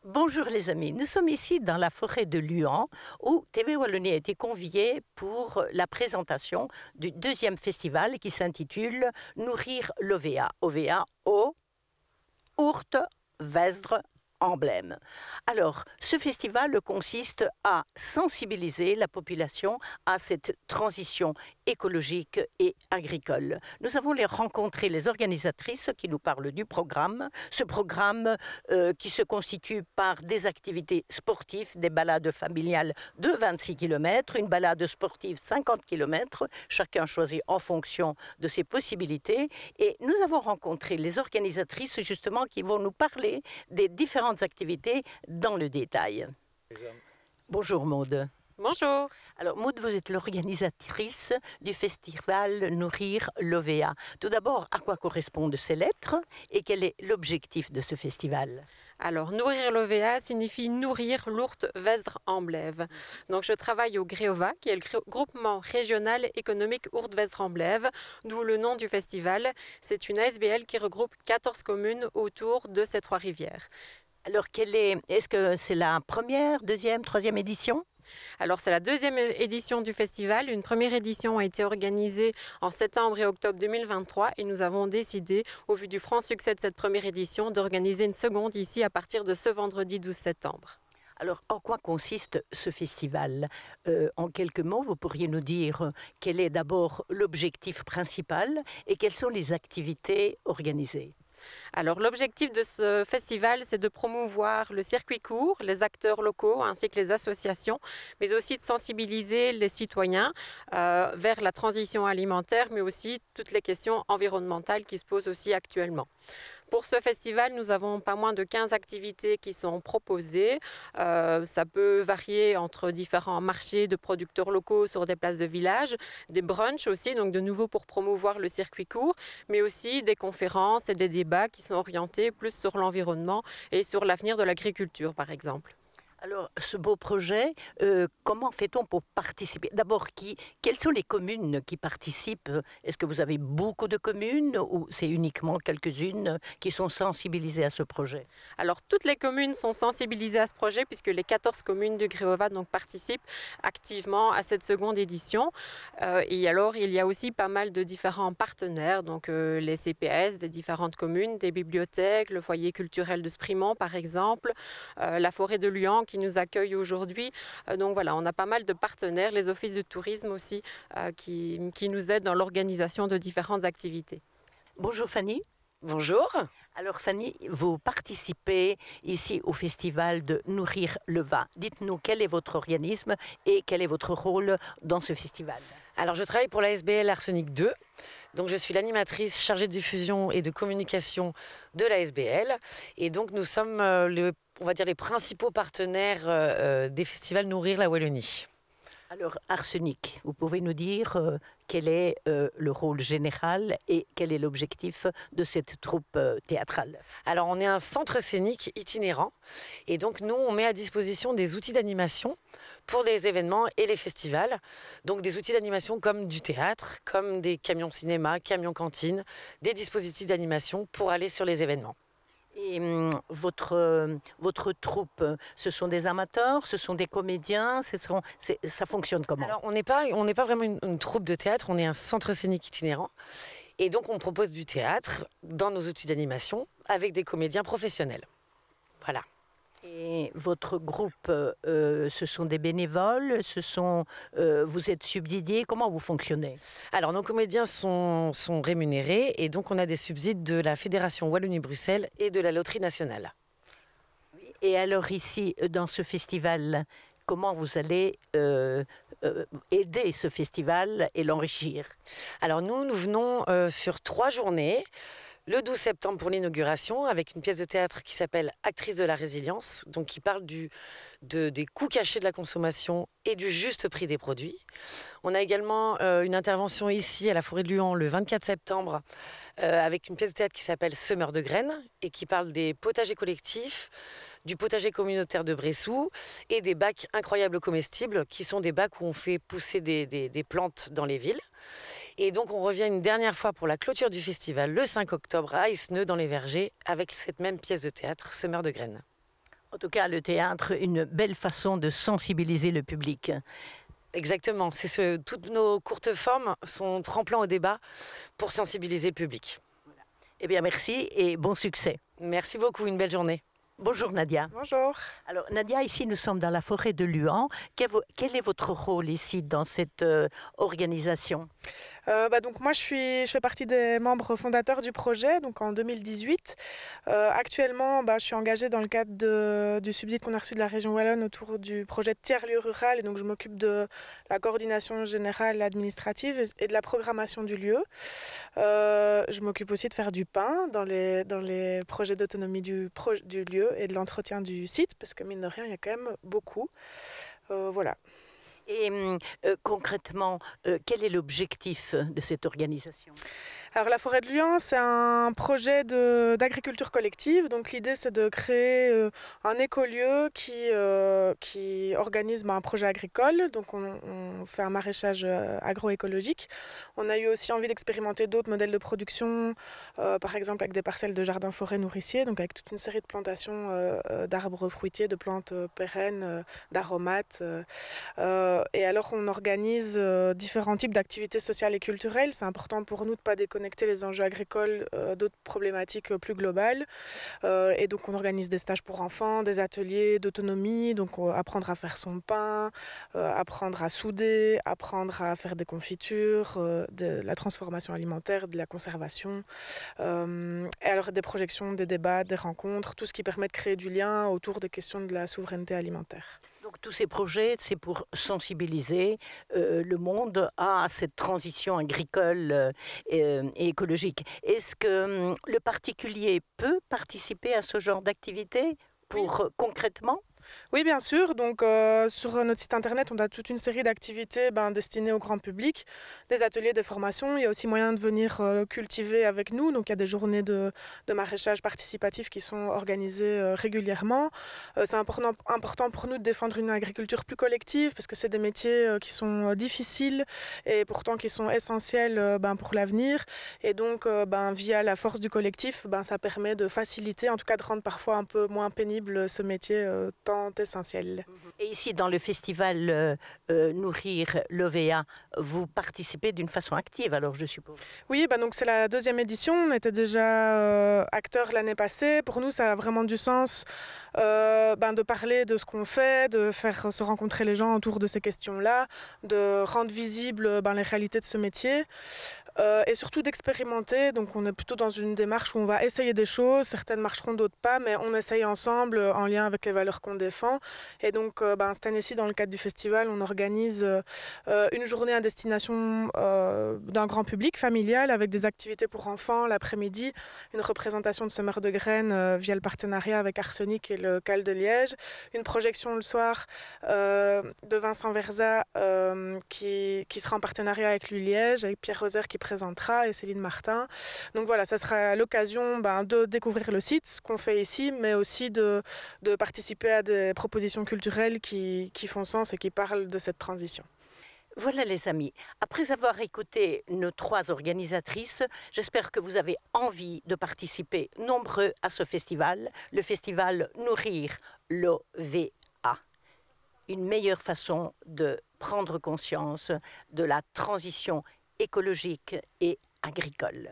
Bonjour les amis, nous sommes ici dans la forêt de Luan où TV Wallonie a été conviée pour la présentation du deuxième festival qui s'intitule Nourrir l'OVA. OVA, O, Ourte, Vesdre, Emblème. Alors, ce festival consiste à sensibiliser la population à cette transition écologique et agricole. Nous avons rencontré les organisatrices qui nous parlent du programme. Ce programme qui se constitue par des activités sportives, des balades familiales de 26 km, une balade sportive 50 km, chacun choisit en fonction de ses possibilités. Et nous avons rencontré les organisatrices justement qui vont nous parler des différentes activités dans le détail. Bonjour Maude. Bonjour. Alors Maude, vous êtes l'organisatrice du festival Nourrir l'OVA. Tout d'abord, à quoi correspondent ces lettres et quel est l'objectif de ce festival ? Alors, nourrir l'OVA signifie nourrir l'Ourte Vesdre Emblève. Donc, je travaille au GREOVA, qui est le groupement régional économique Ourte Vesdre Emblève, d'où le nom du festival. C'est une ASBL qui regroupe 14 communes autour de ces trois rivières. Alors, est-ce que c'est la première, deuxième, troisième édition ? Alors, c'est la deuxième édition du festival. Une première édition a été organisée en septembre et octobre 2023 et nous avons décidé, au vu du franc succès de cette première édition, d'organiser une seconde ici à partir de ce vendredi 12 septembre. Alors, en quoi consiste ce festival ? En quelques mots, vous pourriez nous dire quel est d'abord l'objectif principal et quelles sont les activités organisées ? Alors l'objectif de ce festival, c'est de promouvoir le circuit court, les acteurs locaux ainsi que les associations, mais aussi de sensibiliser les citoyens vers la transition alimentaire, mais aussi toutes les questions environnementales qui se posent aussi actuellement. Pour ce festival, nous avons pas moins de 15 activités qui sont proposées. Ça peut varier entre différents marchés de producteurs locaux sur des places de village, des brunchs aussi, donc de nouveau pour promouvoir le circuit court, mais aussi des conférences et des débats qui sont orientés plus sur l'environnement et sur l'avenir de l'agriculture, par exemple. Alors, ce beau projet, comment fait-on pour participer ? D'abord, quelles sont les communes qui participent ? Est-ce que vous avez beaucoup de communes ou c'est uniquement quelques-unes qui sont sensibilisées à ce projet ? Alors, toutes les communes sont sensibilisées à ce projet puisque les 14 communes du GREOVA donc, participent activement à cette seconde édition. Et alors, il y a aussi pas mal de différents partenaires, donc les CPS des différentes communes, des bibliothèques, le foyer culturel de Sprimont par exemple, la forêt de Luan qui nous accueille aujourd'hui. Donc voilà, on a pas mal de partenaires, les offices de tourisme aussi, qui nous aident dans l'organisation de différentes activités. Bonjour Fanny. Bonjour. Alors Fanny, vous participez ici au festival de Nourrir l'OVA. Dites-nous quel est votre organisme et quel est votre rôle dans ce festival ? Alors je travaille pour l'ASBL Arsenic 2. Donc je suis l'animatrice chargée de diffusion et de communication de l'ASBL. Et donc nous sommes on va dire les principaux partenaires des festivals Nourrir la Wallonie. Alors Arsenic, vous pouvez nous dire quel est le rôle général et quel est l'objectif de cette troupe théâtrale ? Alors on est un centre scénique itinérant et donc nous on met à disposition des outils d'animation pour les événements et les festivals. Donc des outils d'animation comme du théâtre, comme des camions cinéma, camions cantines, des dispositifs d'animation pour aller sur les événements. Et votre troupe, ce sont des amateurs, ce sont des comédiens, ça fonctionne comment ? Alors on n'est pas vraiment une troupe de théâtre, on est un centre scénique itinérant. Et donc on propose du théâtre dans nos outils d'animation avec des comédiens professionnels. Voilà. Et votre groupe, ce sont des bénévoles, vous êtes subsidiés, comment vous fonctionnez ? Alors nos comédiens sont rémunérés et donc on a des subsides de la Fédération Wallonie-Bruxelles et de la Loterie nationale. Et alors ici, dans ce festival, comment vous allez aider ce festival et l'enrichir ? Alors nous venons sur 3 journées. Le 12 septembre pour l'inauguration, avec une pièce de théâtre qui s'appelle Actrice de la résilience, donc qui parle des coûts cachés de la consommation et du juste prix des produits. On a également une intervention ici à la forêt de Luan le 24 septembre avec une pièce de théâtre qui s'appelle Semeur de graines et qui parle des potagers collectifs, du potager communautaire de Bressou et des bacs incroyables comestibles qui sont des bacs où on fait pousser des plantes dans les villes. Et donc on revient une dernière fois pour la clôture du festival le 5 octobre à Isneux dans les Vergers avec cette même pièce de théâtre, Semeur de graines. En tout cas, le théâtre, une belle façon de sensibiliser le public. Exactement. Toutes nos courtes formes sont tremplins au débat pour sensibiliser le public. Eh bien, merci et bon succès. Merci beaucoup, une belle journée. Bonjour Nadia. Bonjour. Alors Nadia, ici nous sommes dans la forêt de Luant. Quel est votre rôle ici dans cette organisation? Donc moi je fais partie des membres fondateurs du projet donc en 2018. Actuellement je suis engagée dans le cadre du subside qu'on a reçu de la région Wallonne autour du projet de tiers-lieu rural et donc je m'occupe de la coordination générale administrative et de la programmation du lieu. Je m'occupe aussi de faire du pain dans les projets d'autonomie du lieu et de l'entretien du site parce que mine de rien il y a quand même beaucoup. Voilà. Et concrètement, quel est l'objectif de cette organisation? Alors la forêt de Luant, c'est un projet d'agriculture collective. Donc l'idée, c'est de créer un écolieu qui organise un projet agricole. Donc on fait un maraîchage agroécologique. On a eu aussi envie d'expérimenter d'autres modèles de production, par exemple avec des parcelles de jardins forêts nourriciers, donc avec toute une série de plantations d'arbres fruitiers, de plantes pérennes, d'aromates. Et alors on organise différents types d'activités sociales et culturelles. C'est important pour nous de ne pas déconnecter les enjeux agricoles d'autres problématiques plus globales. Et donc on organise des stages pour enfants, des ateliers d'autonomie, donc apprendre à faire son pain, apprendre à souder, apprendre à faire des confitures, de la transformation alimentaire, de la conservation. Et alors des projections, des débats, des rencontres, tout ce qui permet de créer du lien autour des questions de la souveraineté alimentaire. Donc tous ces projets, c'est pour sensibiliser le monde à cette transition agricole et écologique. Est-ce que le particulier peut participer à ce genre d'activité concrètement? Oui, bien sûr. Donc, sur notre site internet, on a toute une série d'activités destinées au grand public, des ateliers, des formations. Il y a aussi moyen de venir cultiver avec nous. Donc, il y a des journées de maraîchage participatif qui sont organisées régulièrement. C'est important pour nous de défendre une agriculture plus collective parce que c'est des métiers qui sont difficiles et pourtant qui sont essentiels pour l'avenir. Et donc, via la force du collectif, ça permet de faciliter, en tout cas de rendre parfois un peu moins pénible ce métier tant essentiel. Et ici, dans le festival Nourrir l'OVA, vous participez d'une façon active, alors je suppose? Oui, donc c'est la 2e édition. On était déjà acteurs l'année passée. Pour nous, ça a vraiment du sens de parler de ce qu'on fait, de faire se rencontrer les gens autour de ces questions-là, de rendre visibles les réalités de ce métier. Et surtout d'expérimenter. Donc on est plutôt dans une démarche où on va essayer des choses, certaines marcheront, d'autres pas, mais on essaye ensemble en lien avec les valeurs qu'on défend. Et donc cette année-ci, dans le cadre du festival, on organise une journée à destination d'un grand public familial avec des activités pour enfants l'après-midi, une représentation de semeurs de graines via le partenariat avec Arsenic et le CAL de Liège, une projection le soir de Vincent Verza qui sera en partenariat avec l'U-Liège, avec Pierre Roser qui présentera et Céline Martin. Donc voilà, ça sera l'occasion de découvrir le site, ce qu'on fait ici, mais aussi de participer à des propositions culturelles qui font sens et qui parlent de cette transition. Voilà les amis, après avoir écouté nos 3 organisatrices, j'espère que vous avez envie de participer nombreux à ce festival, le festival Nourrir l'OVA. Une meilleure façon de prendre conscience de la transition écologique et agricole.